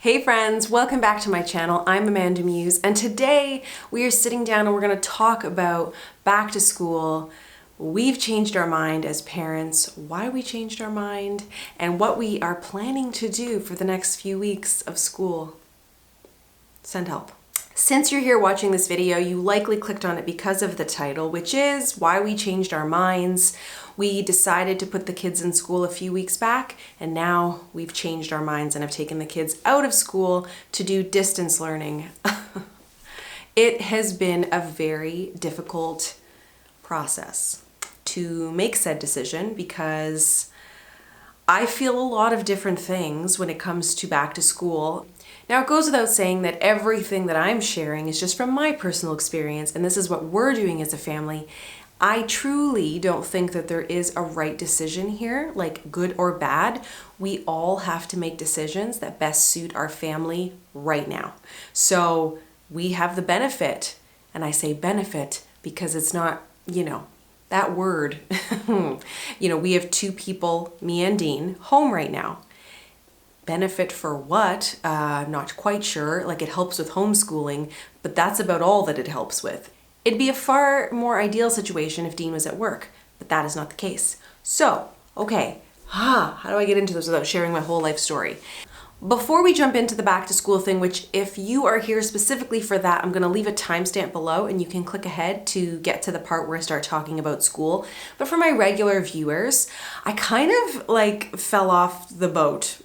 Hey friends, welcome back to my channel. I'm AmandaMuse, and today we are sitting down and we're going to talk about back to school. We've changed our mind as parents, why we changed our mind, and what we are planning to do for the next few weeks of school. Send help. Since you're here watching this video, you likely clicked on it because of the title, which is why we changed our minds. We decided to put the kids in school a few weeks back, and now we've changed our minds and have taken the kids out of school to do distance learning. It has been a very difficult process to make said decision because I feel a lot of different things when it comes to back to school. Now, it goes without saying that everything that I'm sharing is just from my personal experience, and this is what we're doing as a family. I truly don't think that there is a right decision here, like good or bad. We all have to make decisions that best suit our family right now. So we have the benefit, and I say benefit because it's not, that word. We have two people, me and Dean, home right now. Benefit for what? Not quite sure. Like, it helps with homeschooling, but that's about all that it helps with. It'd be a far more ideal situation if Dean was at work, but that is not the case. So, okay, how do I get into this without sharing my whole life story? Before we jump into the back to school thing, which if you are here specifically for that, I'm gonna leave a timestamp below and you can click ahead to get to the part where I start talking about school. But for my regular viewers, I kind of fell off the boat.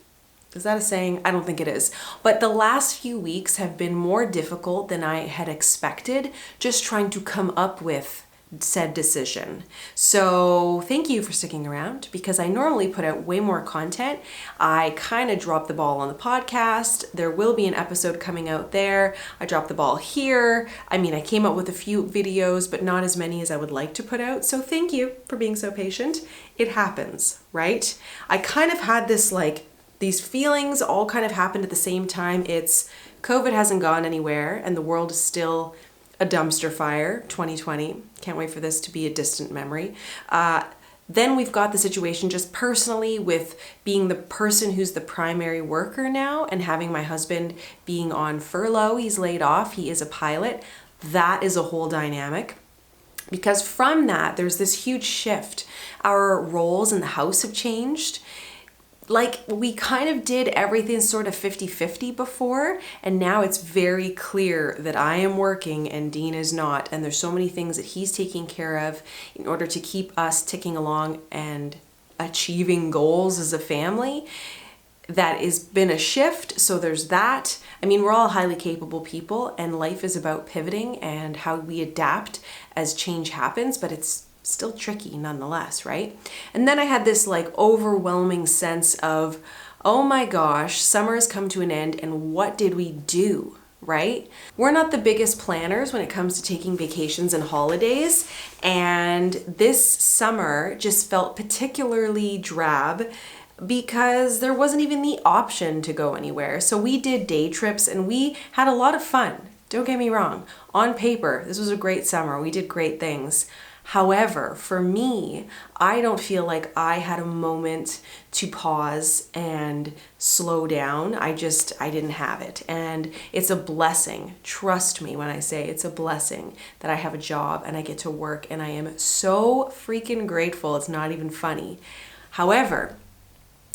Is that a saying? I don't think it is. But the last few weeks have been more difficult than I had expected, just trying to come up with said decision. So thank you for sticking around because I normally put out way more content. I kind of dropped the ball on the podcast. There will be an episode coming out there. I dropped the ball here. I came up with a few videos, but not as many as I would like to put out. So thank you for being so patient. It happens, right? I kind of had this these feelings all kind of happened at the same time. It's COVID hasn't gone anywhere and the world is still a dumpster fire, 2020. Can't wait for this to be a distant memory. Then we've got the situation just personally with being the person who's the primary worker now and having my husband being on furlough. He's laid off. He is a pilot. That is a whole dynamic. Because from that, there's this huge shift. Our roles in the house have changed. We kind of did everything sort of 50-50 before, and now it's very clear that I am working and Dean is not, and there's so many things that he's taking care of in order to keep us ticking along and achieving goals as a family. That has been a shift, so there's that. We're all highly capable people, and life is about pivoting and how we adapt as change happens, but it's still tricky nonetheless, right? And then I had this overwhelming sense of, oh my gosh, summer has come to an end and what did we do, right? We're not the biggest planners when it comes to taking vacations and holidays, and this summer just felt particularly drab because there wasn't even the option to go anywhere. So we did day trips and we had a lot of fun. Don't get me wrong. On paper, this was a great summer. We did great things. However, for me, I don't feel like I had a moment to pause and slow down. I didn't have it. And it's a blessing. Trust me when I say it's a blessing that I have a job and I get to work, and I am so freaking grateful. It's not even funny. However,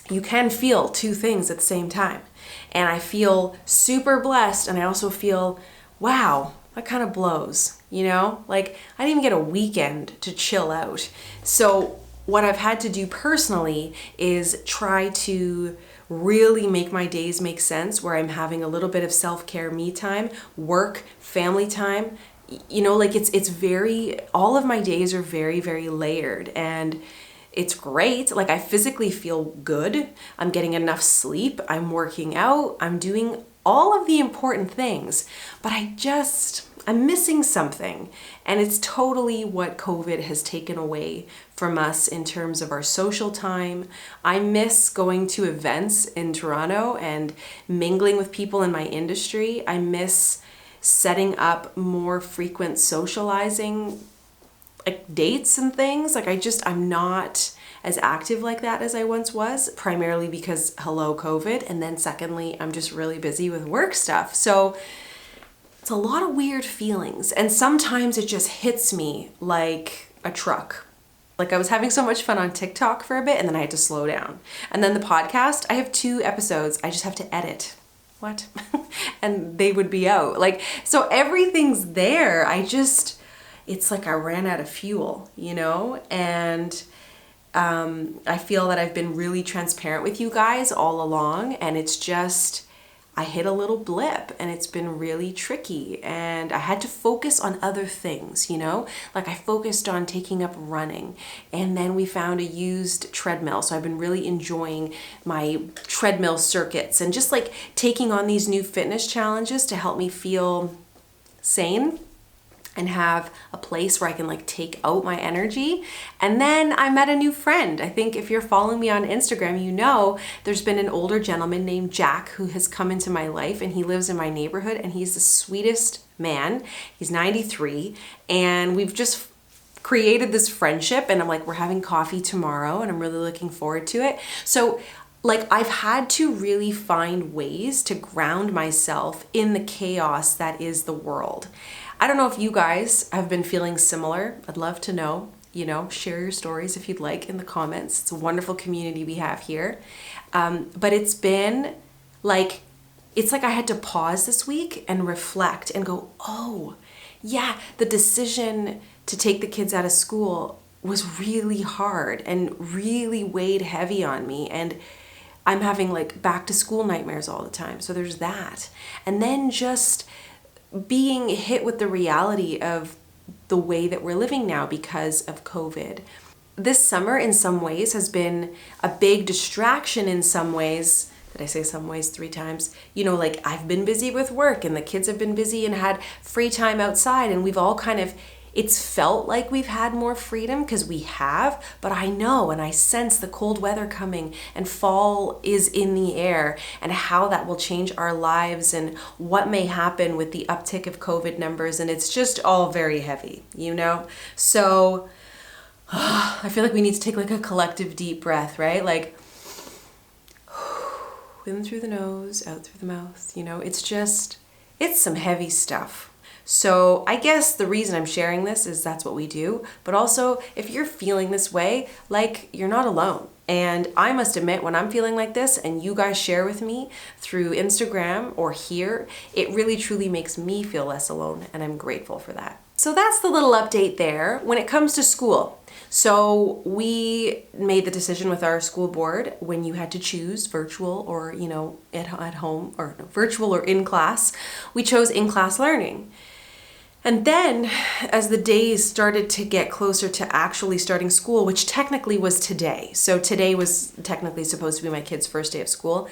you can feel two things at the same time. And I feel super blessed, and I also feel, wow, that kind of blows, I didn't even get a weekend to chill out. So what I've had to do personally is try to really make my days make sense, where I'm having a little bit of self-care, me time, work, family time. It's very, all of my days are very, very layered, and it's great. I physically feel good. I'm getting enough sleep. I'm working out. I'm doing all of the important things, but I'm missing something. And it's totally what COVID has taken away from us in terms of our social time. I miss going to events in Toronto and mingling with people in my industry. I miss setting up more frequent socializing dates and things. I'm not as active like that as I once was, primarily because hello COVID, and then secondly, I'm just really busy with work stuff. So it's a lot of weird feelings, and sometimes it just hits me like a truck. Like I was having so much fun on TikTok for a bit, and then I had to slow down. And then the podcast, I have 2 episodes I just have to edit. What? And they would be out. Like, so everything's there. It's like I ran out of fuel, you know? And I feel that I've been really transparent with you guys all along, and it's just, I hit a little blip and it's been really tricky, and I had to focus on other things, you know? Like I focused on taking up running, and then we found a used treadmill. So I've been really enjoying my treadmill circuits and just like taking on these new fitness challenges to help me feel sane and have a place where I can like take out my energy. And then I met a new friend. I think if you're following me on Instagram, you know there's been an older gentleman named Jack who has come into my life, and he lives in my neighborhood, and he's the sweetest man. He's 93, and we've just created this friendship, and I'm like, we're having coffee tomorrow, and I'm really looking forward to it. So like I've had to really find ways to ground myself in the chaos that is the world. I don't know if you guys have been feeling similar. I'd love to know, you know, share your stories if you'd like in the comments. It's a wonderful community we have here. But it's been like, it's like I had to pause this week and reflect and go, oh yeah, the decision to take the kids out of school was really hard and really weighed heavy on me. And I'm having like back to school nightmares all the time. So there's that. And then just being hit with the reality of the way that we're living now because of COVID. This summer in some ways has been a big distraction in some ways. Did I say some ways 3 times? You know, like I've been busy with work and the kids have been busy and had free time outside, and we've all kind of, it's felt like we've had more freedom because we have, but I know and I sense the cold weather coming and fall is in the air, and how that will change our lives and what may happen with the uptick of COVID numbers. And it's just all very heavy, you know? So I feel like we need to take like a collective deep breath, right? Like in through the nose, out through the mouth, you know? It's some heavy stuff. So I guess the reason I'm sharing this is that's what we do. But also, if you're feeling this way, like you're not alone. And I must admit, when I'm feeling like this and you guys share with me through Instagram or here, it really truly makes me feel less alone, and I'm grateful for that. So that's the little update there. When it comes to school, so we made the decision with our school board when you had to choose virtual or, you know, at home, or no, virtual or in class, we chose in-class learning. And then as the days started to get closer to actually starting school, which technically was today. So today was technically supposed to be my kid's first day of school.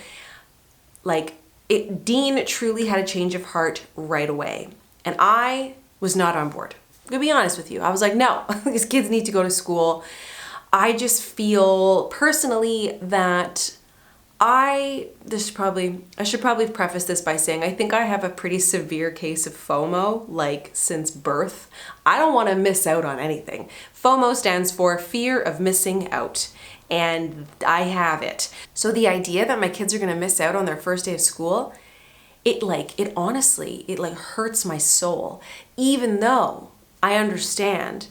Like Dean truly had a change of heart right away. And I was not on board. I'm gonna be honest with you. I was like, no, these kids need to go to school. I just feel personally that I should probably preface this by saying I think I have a pretty severe case of FOMO, like since birth. I don't want to miss out on anything. FOMO stands for fear of missing out, and I have it. So the idea that my kids are going to miss out on their first day of school, it honestly hurts my soul, even though I understand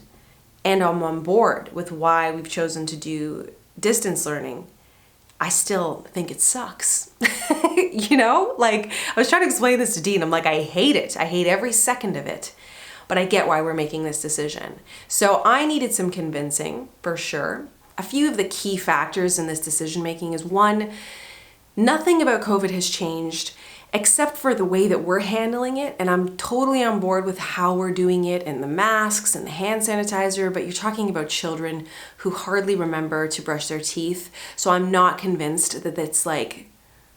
and I'm on board with why we've chosen to do distance learning. I still think it sucks. You know, like I was trying to explain this to Dean. I'm like, I hate it. I hate every second of it, but I get why we're making this decision. So I needed some convincing for sure. A few of the key factors in this decision making is, one, nothing about COVID has changed except for the way that we're handling it. And I'm totally on board with how we're doing it and the masks and the hand sanitizer, but you're talking about children who hardly remember to brush their teeth. So I'm not convinced that it's like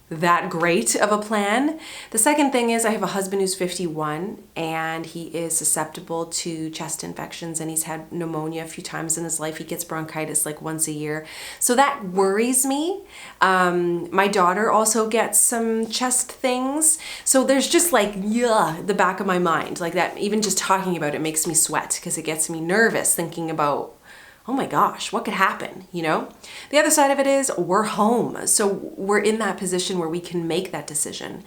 that great of a plan. The second thing is I have a husband who's 51 and he is susceptible to chest infections, and he's had pneumonia a few times in his life. He gets bronchitis like once a year. So that worries me. My daughter also gets some chest things. So there's just like, the back of my mind, like that, even just talking about it makes me sweat because it gets me nervous thinking about oh my gosh, what could happen, you know? The other side of it is we're home. So we're in that position where we can make that decision.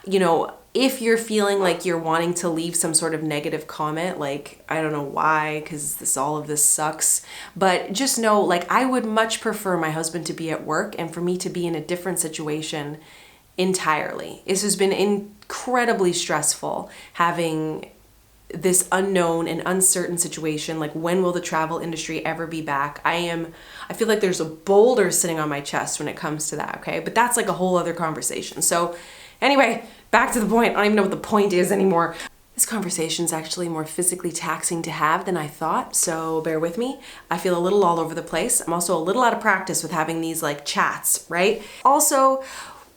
You know, if you're feeling like you're wanting to leave some sort of negative comment, like, I don't know why, because all of this sucks, but just know, like, I would much prefer my husband to be at work and for me to be in a different situation entirely. This has been incredibly stressful having this unknown and uncertain situation. Like, when will the travel industry ever be back? I feel like there's a boulder sitting on my chest when it comes to that, okay? But that's like a whole other conversation. So anyway, back to the point. I don't even know what the point is anymore. This conversation is actually more physically taxing to have than I thought, so bear with me. I feel a little all over the place. I'm also a little out of practice with having these like chats, right? Also,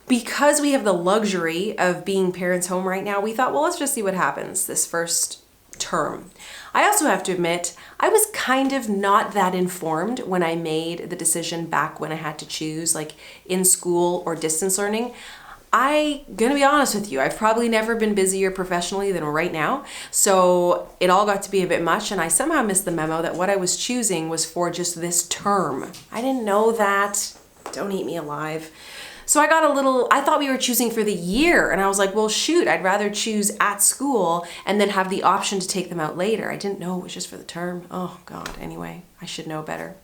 because we have the luxury of being parents home right now, we thought, well, let's just see what happens this first term. I also have to admit, I was kind of not that informed when I made the decision back when I had to choose, like, in school or distance learning. I'm gonna be honest with you, I've probably never been busier professionally than right now. So it all got to be a bit much, and I somehow missed the memo that what I was choosing was for just this term. I didn't know that. Don't eat me alive. So I thought we were choosing for the year, and I was like, well, shoot, I'd rather choose at school and then have the option to take them out later. I didn't know it was just for the term. Oh God, anyway, I should know better.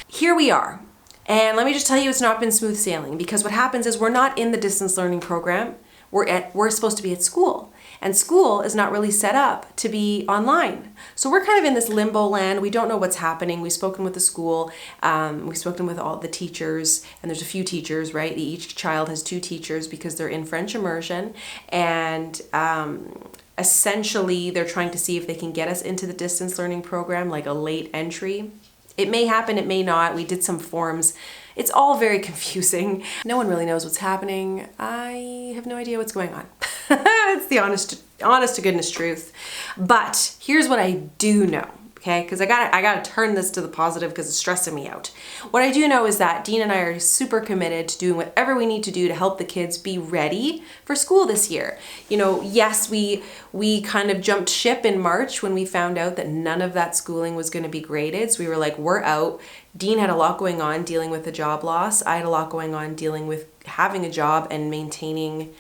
Here we are. And let me just tell you, it's not been smooth sailing, because what happens is we're not in the distance learning program. We're supposed to be at school, and school is not really set up to be online. So we're kind of in this limbo land. We don't know what's happening. We've spoken with the school. We've spoken with all the teachers, and there's a few teachers, right? Each child has 2 teachers because they're in French immersion, and essentially they're trying to see if they can get us into the distance learning program, like a late entry. It may happen, it may not. We did some forms. It's all very confusing. No one really knows what's happening. I have no idea what's going on. It's the honest to goodness truth. But here's what I do know, okay? Because I gotta turn this to the positive because it's stressing me out. What I do know is that Dean and I are super committed to doing whatever we need to do to help the kids be ready for school this year. You know, yes, we kind of jumped ship in March when we found out that none of that schooling was going to be graded. So we were like, we're out. Dean had a lot going on dealing with the job loss. I had a lot going on dealing with having a job and maintaining,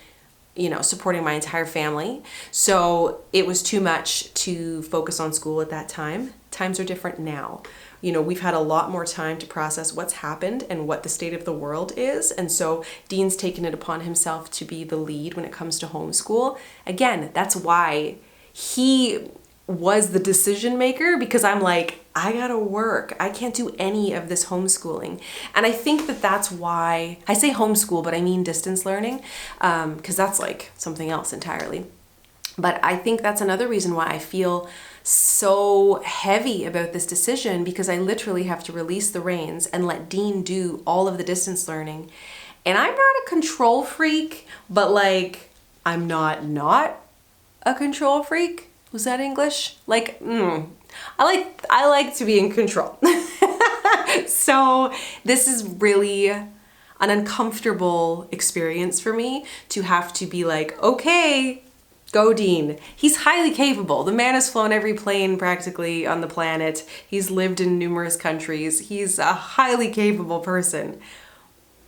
you know, supporting my entire family. So it was too much to focus on school at that time. Times are different now. You know, we've had a lot more time to process what's happened and what the state of the world is. And so Dean's taken it upon himself to be the lead when it comes to homeschool. Again, that's why he was the decision maker, because I'm like, I gotta work. I can't do any of this homeschooling. And I think that that's why I say homeschool, but I mean distance learning, because that's like something else entirely. But I think that's another reason why I feel so heavy about this decision, because I literally have to release the reins and let Dean do all of the distance learning. And I'm not a control freak, but like, I'm not a control freak. Was that English? Like, I like to be in control. So this is really an uncomfortable experience for me to have to be like, okay, go Dean. He's highly capable. The man has flown every plane practically on the planet. He's lived in numerous countries. He's a highly capable person.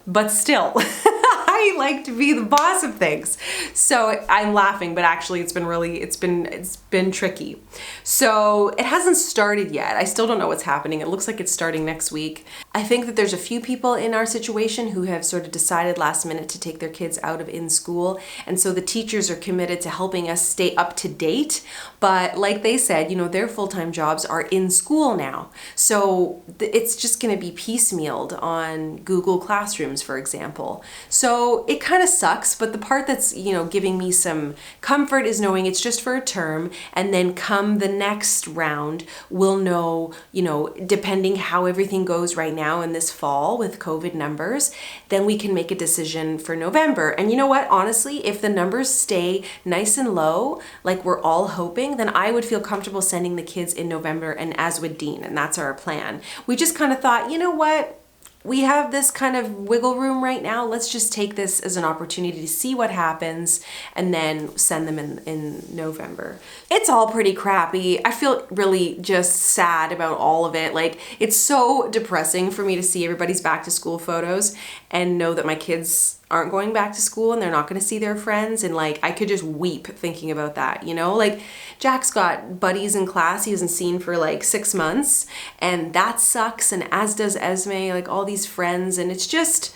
But still, I like to be the boss of things. So I'm laughing, but actually it's been tricky. So it hasn't started yet. I still don't know what's happening. It looks like it's starting next week. I think that there's a few people in our situation who have sort of decided last minute to take their kids out of in school. And so the teachers are committed to helping us stay up to date. But like they said, you know, their full-time jobs are in school now. So it's just going to be piecemealed on Google Classrooms, for example. So it kind of sucks, but the part that's, you know, giving me some comfort is knowing it's just for a term, and then come the next round, we'll know, you know, depending how everything goes right now in this fall with COVID numbers, then we can make a decision for November. And you know what, honestly, if the numbers stay nice and low, like we're all hoping, then I would feel comfortable sending the kids in November, and as would Dean, and that's our plan. We just kind of thought, you know what, we have this kind of wiggle room right now. Let's just take this as an opportunity to see what happens and then send them in November. It's all pretty crappy. I feel really just sad about all of it. Like, it's so depressing for me to see everybody's back to school photos and know that my kids aren't going back to school and they're not going to see their friends, and like I could just weep thinking about that, you know? Like, Jack's got buddies in class he hasn't seen for like 6 months, and that sucks, and as does Esme, like all these friends, and it just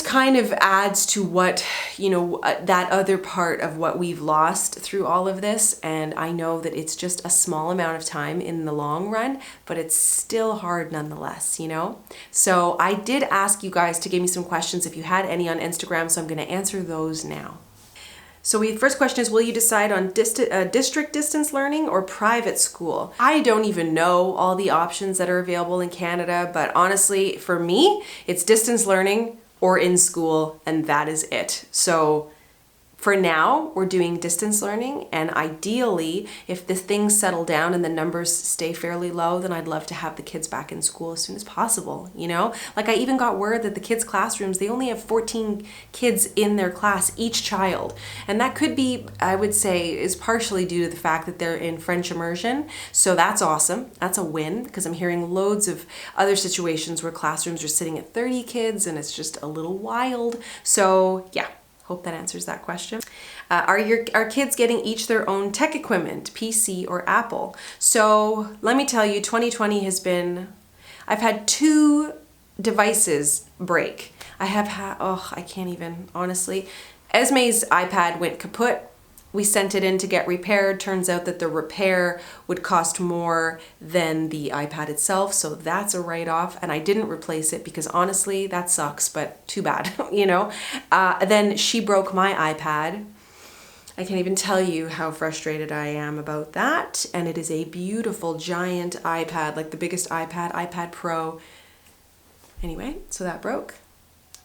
kind of adds to what, you know, that other part of what we've lost through all of this. And I know that it's just a small amount of time in the long run, but it's still hard nonetheless, you know? So I did ask you guys to give me some questions if you had any on Instagram, so I'm going to answer those now. So first question is, will you decide on district distance learning or private school? I don't even know all the options that are available in Canada, but honestly, for me, it's distance learning or in school, and that is it. So for now, we're doing distance learning, and ideally, if the things settle down and the numbers stay fairly low, then I'd love to have the kids back in school as soon as possible, you know? Like, I even got word that the kids' classrooms, they only have 14 kids in their class, each child. And that could be, I would say, is partially due to the fact that they're in French immersion. So that's awesome. That's a win, because I'm hearing loads of other situations where classrooms are sitting at 30 kids, and it's just a little wild. So yeah. Hope that answers that question. Are kids getting each their own tech equipment, PC or Apple? So let me tell you, 2020 has been, I've had 2 devices break. I have had, I can't even, honestly. Esme's iPad went kaput. We sent it in to get repaired. Turns out that the repair would cost more than the iPad itself, so that's a write-off, and I didn't replace it because honestly, that sucks, but too bad, you know? Then she broke my iPad. I can't even tell you how frustrated I am about that, and it is a beautiful giant iPad, like the biggest iPad Pro. Anyway, so that broke.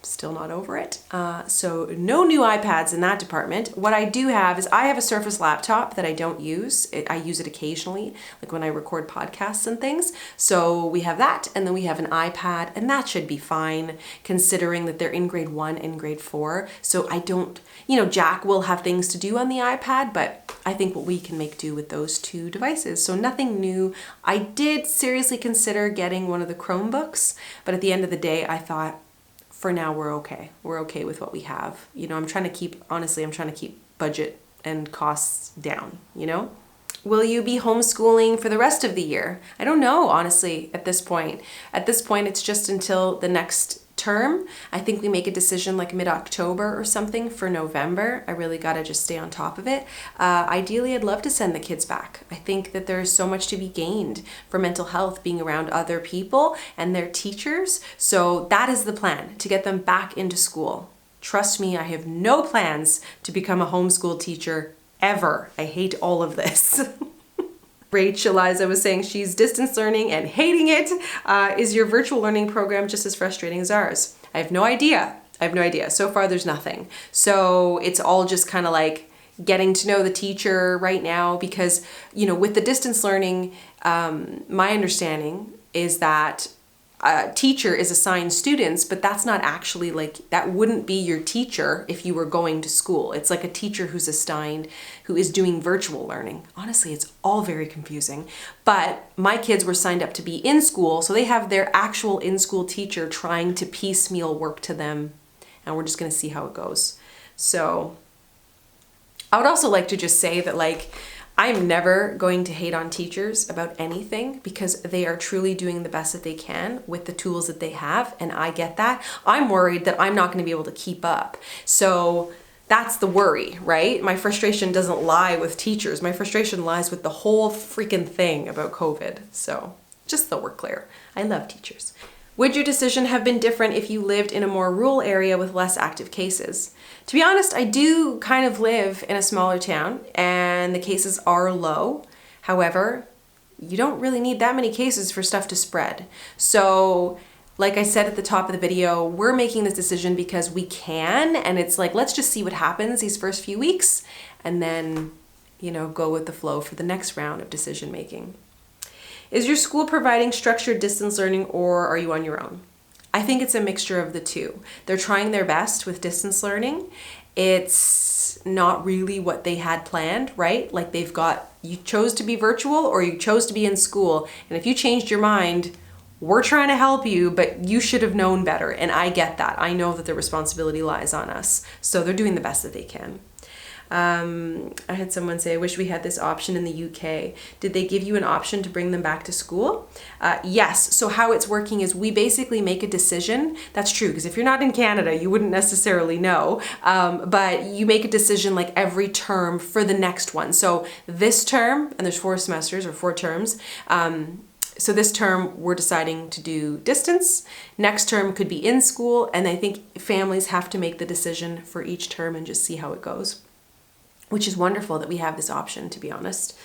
Still not over it. So no new iPads in that department. What I do have is I have a Surface laptop that I don't use. I use it occasionally, like when I record podcasts and things. So we have that, and then we have an iPad, and that should be fine considering that they're in grade 1 and grade 4. So I don't, you know, Jack will have things to do on the iPad, but I think what we can make do with those 2 devices. So nothing new. I did seriously consider getting one of the Chromebooks, but at the end of the day, I thought, for now, we're okay. We're okay with what we have. You know, I'm trying to keep budget and costs down, you know? Will you be homeschooling for the rest of the year? I don't know, honestly, at this point. At this point, it's just until the next term. I think we make a decision like mid-October or something for November. I really gotta just stay on top of it. Ideally, I'd love to send the kids back. I think that there's so much to be gained for mental health being around other people and their teachers. So that is the plan, to get them back into school. Trust me, I have no plans to become a homeschool teacher ever. I hate all of this. Rachel Eliza was saying she's distance learning and hating it. Is your virtual learning program just as frustrating as ours? I have no idea. So far, there's nothing. So it's all just kind of like getting to know the teacher right now because, you know, with the distance learning, my understanding is that a teacher is assigned students, but that's not actually like, that wouldn't be your teacher if you were going to school. It's like a teacher who's assigned, who is doing virtual learning. Honestly, it's all very confusing. But my kids were signed up to be in school, so they have their actual in-school teacher trying to piecemeal work to them, and we're just gonna see how it goes. So I would also like to just say that, like, I'm never going to hate on teachers about anything because they are truly doing the best that they can with the tools that they have, and I get that. I'm worried that I'm not going to be able to keep up. So that's the worry, right? My frustration doesn't lie with teachers. My frustration lies with the whole freaking thing about COVID. So just so we're clear, I love teachers. Would your decision have been different if you lived in a more rural area with less active cases? To be honest, I do kind of live in a smaller town and the cases are low. However, you don't really need that many cases for stuff to spread. So like I said at the top of the video, we're making this decision because we can, and it's like, let's just see what happens these first few weeks and then, you know, go with the flow for the next round of decision making. Is your school providing structured distance learning, or are you on your own? I think it's a mixture of the two. They're trying their best with distance learning. It's not really what they had planned, right? Like you chose to be virtual or you chose to be in school. And if you changed your mind, we're trying to help you, but you should have known better. And I get that. I know that the responsibility lies on us. So they're doing the best that they can. I had someone say, I wish we had this option in the UK. Did they give you an option to bring them back to school? Yes. So how it's working is we basically make a decision. That's true, because if you're not in Canada, you wouldn't necessarily know. But you make a decision like every term for the next one. So this term, and there's 4 semesters or 4 terms, so this term we're deciding to do distance. Next term could be in school. And I think families have to make the decision for each term and just see how it goes, which is wonderful that we have this option, to be honest.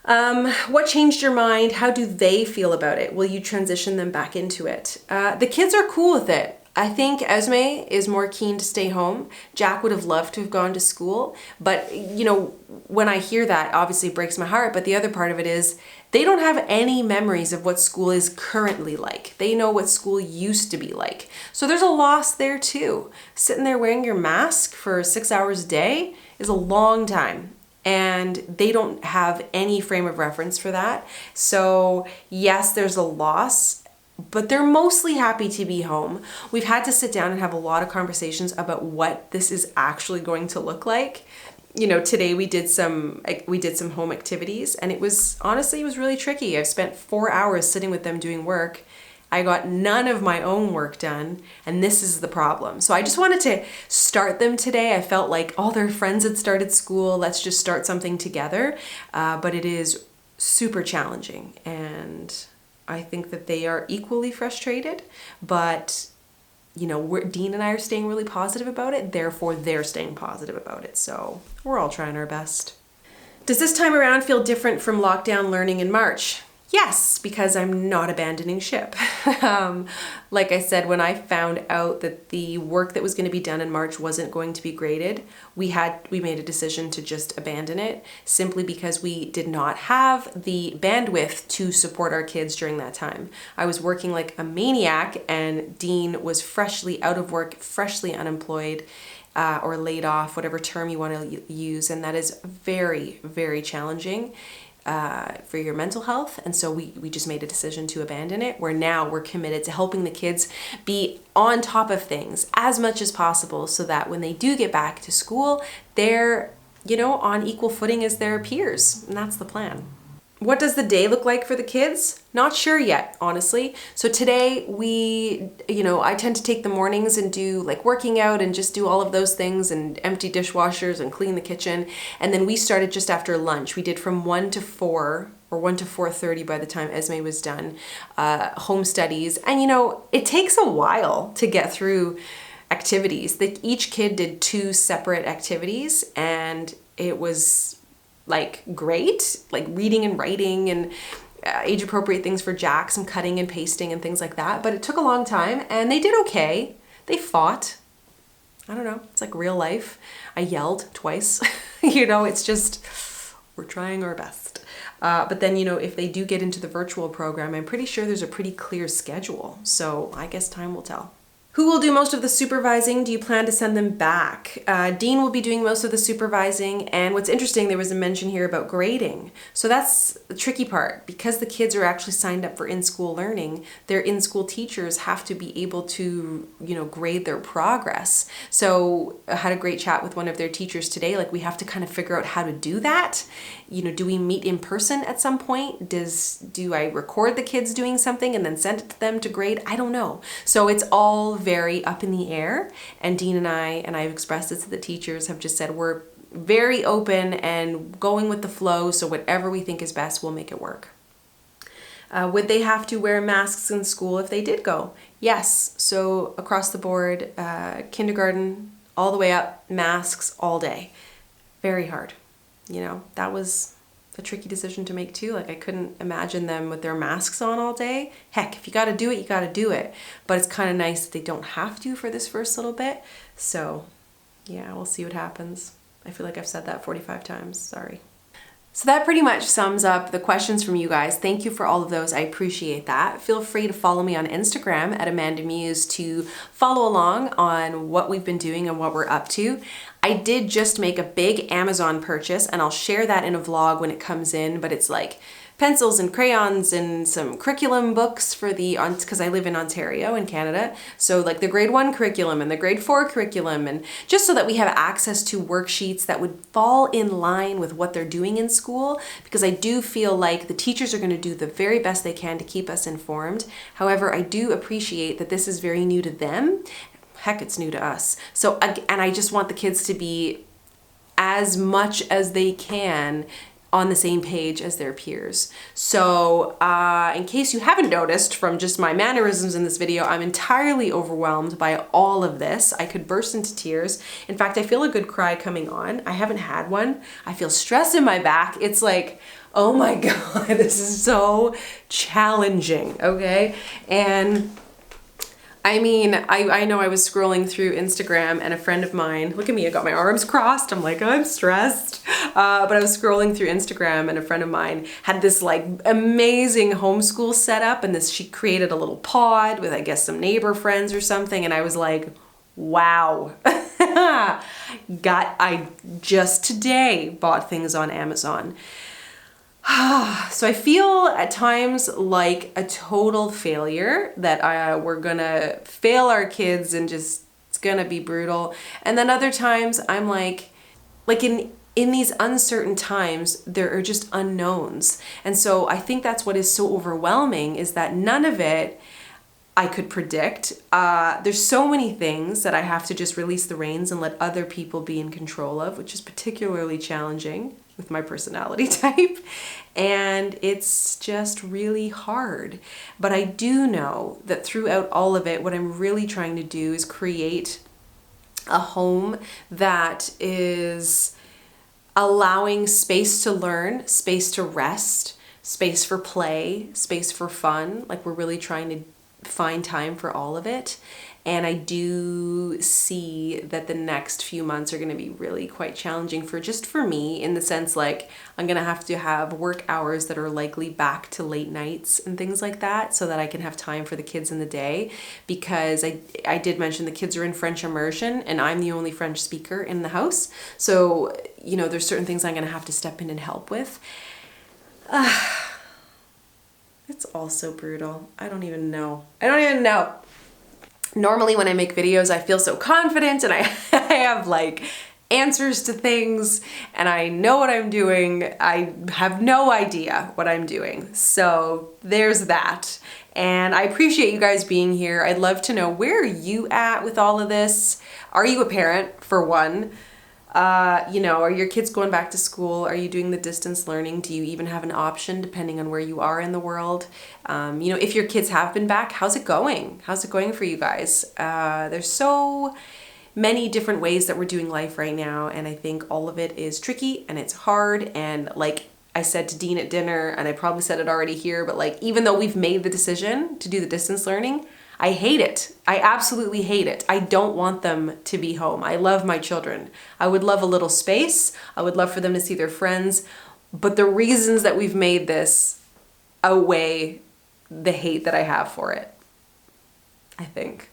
What changed your mind? How do they feel about it? Will you transition them back into it? The kids are cool with it. I think Esme is more keen to stay home. Jack would have loved to have gone to school. But, you know, when I hear that, obviously it breaks my heart. But the other part of it is they don't have any memories of what school is currently like. They know what school used to be like. So there's a loss there too. Sitting there wearing your mask for 6 hours a day is a long time. And they don't have any frame of reference for that. So yes, there's a loss, but they're mostly happy to be home. We've had to sit down and have a lot of conversations about what this is actually going to look like. You know, today we did some home activities, and it was really tricky. I've spent 4 hours sitting with them doing work. I got none of my own work done, and this is the problem. So I just wanted to start them today. I felt like all their friends had started school. Let's just start something together. But it is super challenging, and I think that they are equally frustrated, but you know, Dean and I are staying really positive about it, therefore they're staying positive about it. So we're all trying our best. Does this time around feel different from lockdown learning in March? Yes, because I'm not abandoning ship. Like I said, when I found out that the work that was going to be done in March wasn't going to be graded, we made a decision to just abandon it, simply because we did not have the bandwidth to support our kids during that time. I was working like a maniac, and Dean was freshly out of work, freshly unemployed, or laid off, whatever term you want to use, and that is very, very challenging for your mental health. And so we just made a decision to abandon it, where now we're committed to helping the kids be on top of things as much as possible, so that when they do get back to school, they're, you know, on equal footing as their peers. And that's the plan. What does the day look like for the kids? Not sure yet, honestly. So today I tend to take the mornings and do like working out and just do all of those things and empty dishwashers and clean the kitchen. And then we started just after lunch. We did from 1 to 4 or 1 to 4:30 by the time Esme was done, home studies. And you know, it takes a while to get through activities. Each kid did 2 separate activities, and it was like great, like reading and writing and age appropriate things for Jack, some cutting and pasting and things like that. But it took a long time, and they did okay. They fought. I don't know. It's like real life. I yelled twice. You know, it's just, we're trying our best. But then, you know, if they do get into the virtual program, I'm pretty sure there's a pretty clear schedule. So I guess time will tell. Who will do most of the supervising? Do you plan to send them back? Dean will be doing most of the supervising, and what's interesting, there was a mention here about grading. So that's the tricky part. Because the kids are actually signed up for in-school learning, their in-school teachers have to be able to, you know, grade their progress. So I had a great chat with one of their teachers today. Like, we have to kind of figure out how to do that. You know, do we meet in person at some point? Do I record the kids doing something and then send it to them to grade? I don't know. So it's all very up in the air, and Dean and I've expressed this to the teachers, have just said we're very open and going with the flow, so whatever we think is best, we'll make it work. Would they have to wear masks in school if they did go? Yes. So across the board, kindergarten all the way up, masks all day. Very hard. You know, that was a tricky decision to make too. Like, I couldn't imagine them with their masks on all day. Heck, if you got to do it, you got to do it. But it's kind of nice that they don't have to for this first little bit. So yeah, we'll see what happens. I feel like I've said that 45 times. Sorry. So that pretty much sums up the questions from you guys. Thank you for all of those. I appreciate that. Feel free to follow me on Instagram at AmandaMuse to follow along on what we've been doing and what we're up to. I did just make a big Amazon purchase, and I'll share that in a vlog when it comes in, but it's like pencils and crayons and some curriculum books for because I live in Ontario in Canada. So like the grade 1 curriculum and the grade 4 curriculum, and just so that we have access to worksheets that would fall in line with what they're doing in school, because I do feel like the teachers are going to do the very best they can to keep us informed. However, I do appreciate that this is very new to them. Heck, it's new to us. So, and I just want the kids to be as much as they can on the same page as their peers. So in case you haven't noticed from just my mannerisms in this video, I'm entirely overwhelmed by all of this. I could burst into tears. In fact, I feel a good cry coming on. I haven't had one. I feel stress in my back. It's like, oh my God, this is so challenging, okay? And I mean, I know I was scrolling through Instagram and a friend of mine, look at me, I got my arms crossed. I'm like, I'm stressed. But I was scrolling through Instagram and a friend of mine had this like amazing homeschool setup, and she created a little pod with, I guess, some neighbor friends or something. And I was like, wow. I just today bought things on Amazon. So I feel at times like a total failure, that we're gonna fail our kids and just, it's gonna be brutal. And then other times I'm like in these uncertain times, there are just unknowns. And so I think that's what is so overwhelming, is that none of it I could predict. There's so many things that I have to just release the reins and let other people be in control of, which is particularly challenging with my personality type. And it's just really hard. But I do know that throughout all of it, what I'm really trying to do is create a home that is allowing space to learn, space to rest, space for play, space for fun. Like, we're really trying to find time for all of it. And I do see that the next few months are going to be really quite challenging for me, in the sense like I'm going to have work hours that are likely back to late nights and things like that, so that I can have time for the kids in the day, because I did mention the kids are in French immersion and I'm the only French speaker in the house. So, you know, there's certain things I'm going to have to step in and help with. It's all so brutal. I don't even know. Normally when I make videos, I feel so confident and I have like answers to things and I know what I'm doing. I have no idea what I'm doing. So there's that. And I appreciate you guys being here. I'd love to know, where are you at with all of this? Are you a parent, for one? You know, are your kids going back to school? Are you doing the distance learning? Do you even have an option depending on where you are in the world? You know, if your kids have been back, how's it going? How's it going for you guys? There's so many different ways that we're doing life right now, and I think all of it is tricky and it's hard. And like I said to Dean at dinner, and I probably said it already here, but like, even though we've made the decision to do the distance learning, I hate it. I absolutely hate it. I don't want them to be home. I love my children. I would love a little space. I would love for them to see their friends. But the reasons that we've made this outweigh the hate that I have for it, I think.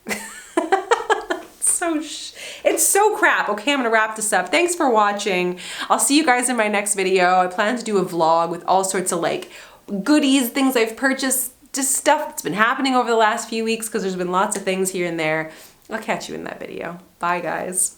It's so crap. Okay, I'm gonna wrap this up. Thanks for watching. I'll see you guys in my next video. I plan to do a vlog with all sorts of like goodies, things I've purchased, just stuff that's been happening over the last few weeks, because there's been lots of things here and there. I'll catch you in that video. Bye, guys.